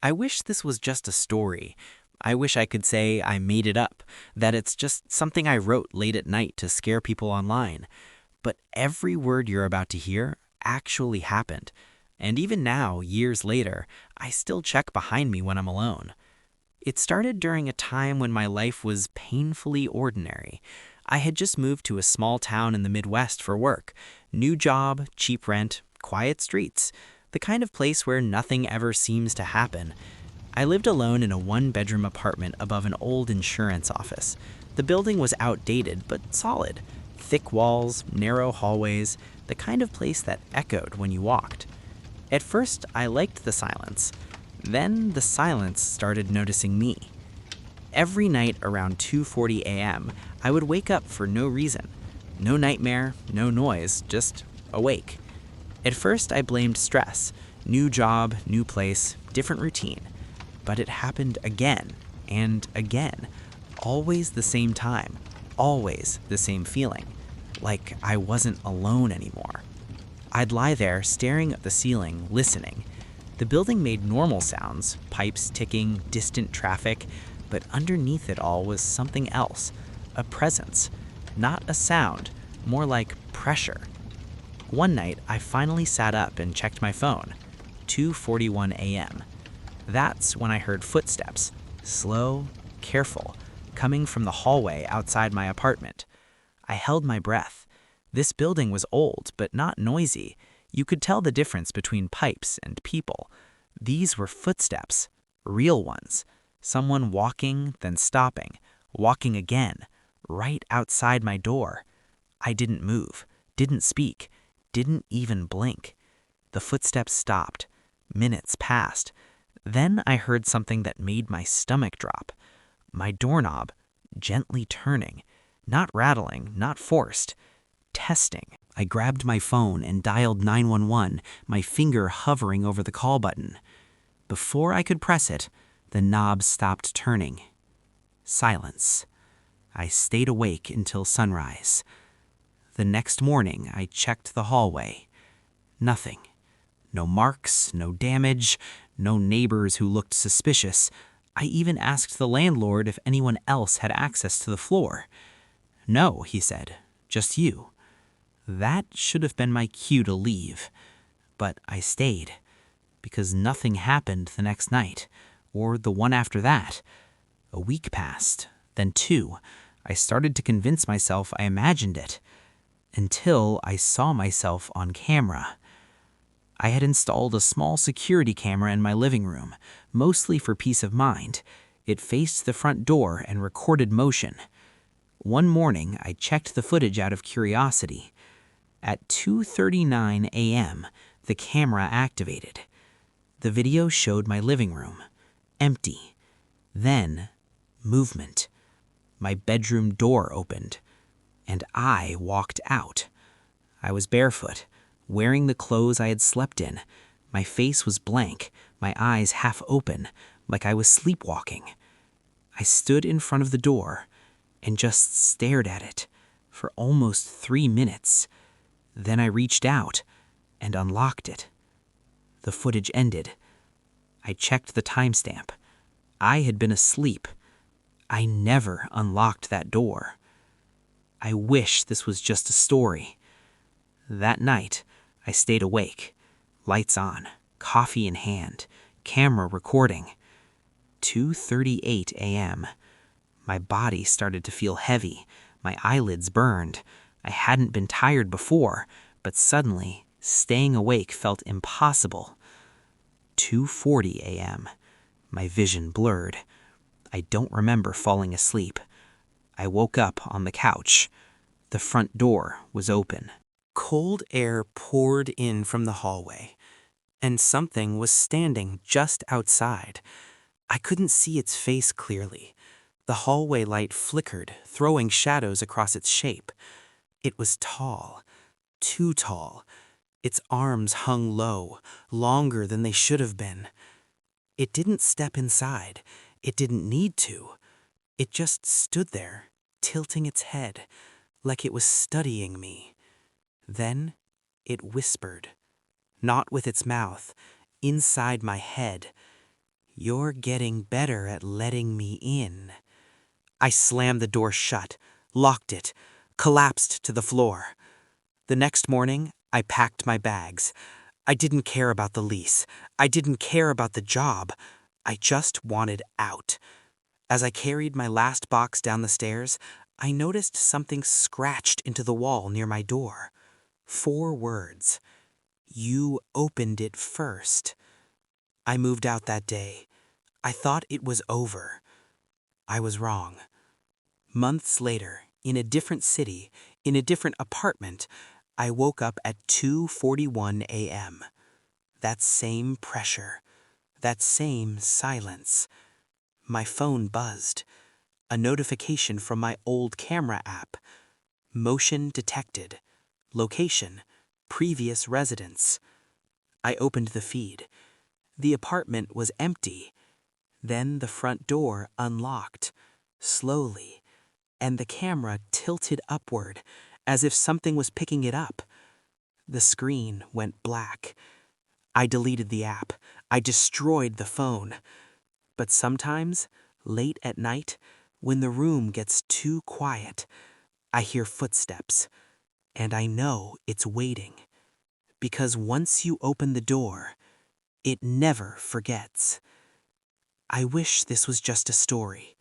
I wish this was just a story. I wish I could say I made it up, that it's just something I wrote late at night to scare people online. But every word you're about to hear actually happened. And even now, years later, I still check behind me when I'm alone. It started during a time when my life was painfully ordinary. I had just moved to a small town in the Midwest for work. New job, cheap rent, quiet streets. The kind of place where nothing ever seems to happen. I lived alone in a one-bedroom apartment above an old insurance office. The building was outdated but solid. Thick walls, narrow hallways, the kind of place that echoed when you walked. At first, I liked the silence. Then the silence started noticing me. Every night around 2:40 a.m., I would wake up for no reason. No nightmare, no noise, just awake. At first, I blamed stress. New job, new place, different routine. But it happened again and again. Always the same time. Always the same feeling. Like I wasn't alone anymore. I'd lie there staring at the ceiling, listening. The building made normal sounds, pipes ticking, distant traffic, but underneath it all was something else, a presence. Not a sound, more like pressure. One night, I finally sat up and checked my phone. 2:41 a.m. That's when I heard footsteps, slow, careful, coming from the hallway outside my apartment. I held my breath. This building was old, but not noisy. You could tell the difference between pipes and people. These were footsteps, real ones. Someone walking, then stopping, walking again, right outside my door. I didn't move, didn't speak, didn't even blink. The footsteps stopped. Minutes passed. Then I heard something that made my stomach drop. My doorknob, gently turning, not rattling, not forced, testing. I grabbed my phone and dialed 911, my finger hovering over the call button. Before I could press it, the knob stopped turning. Silence. I stayed awake until sunrise. The next morning, I checked the hallway. Nothing. No marks, no damage, no neighbors who looked suspicious. I even asked the landlord if anyone else had access to the floor. No, he said, just you. That should have been my cue to leave. But I stayed, because nothing happened the next night, or the one after that. A week passed, then two. I started to convince myself I imagined it, until I saw myself on camera. I had installed a small security camera in my living room, mostly for peace of mind. It faced the front door and recorded motion. One morning, I checked the footage out of curiosity. At 2:39 a.m., the camera activated. The video showed my living room, empty. Then, movement. My bedroom door opened, and I walked out. I was barefoot, wearing the clothes I had slept in. My face was blank, my eyes half open, like I was sleepwalking. I stood in front of the door and just stared at it for almost 3 minutes. Then I reached out and unlocked it. The footage ended. I checked the timestamp. I had been asleep. I never unlocked that door. I wish this was just a story. That night, I stayed awake, lights on, coffee in hand, camera recording. 2:38 a.m. My body started to feel heavy. My eyelids burned. I hadn't been tired before, but suddenly, staying awake felt impossible. 2:40 a.m. My vision blurred. I don't remember falling asleep. I woke up on the couch. The front door was open. Cold air poured in from the hallway, and something was standing just outside. I couldn't see its face clearly. The hallway light flickered, throwing shadows across its shape. It was tall, too tall. Its arms hung low, longer than they should have been. It didn't step inside. It didn't need to. It just stood there, tilting its head, like it was studying me. Then it whispered, not with its mouth, inside my head. You're getting better at letting me in. I slammed the door shut, locked it, collapsed to the floor. The next morning, I packed my bags. I didn't care about the lease. I didn't care about the job. I just wanted out. As I carried my last box down the stairs, I noticed something scratched into the wall near my door. 4 words. You opened it first. I moved out that day. I thought it was over. I was wrong. Months later, in a different city, in a different apartment, I woke up at 2:41 a.m. That same pressure, that same silence. My phone buzzed. A notification from my old camera app. Motion detected. Location, previous residence. I opened the feed. The apartment was empty. Then the front door unlocked, slowly, and the camera tilted upward, as if something was picking it up. The screen went black. I deleted the app. I destroyed the phone. But sometimes, late at night, when the room gets too quiet, I hear footsteps, and I know it's waiting. Because once you open the door, it never forgets. I wish this was just a story,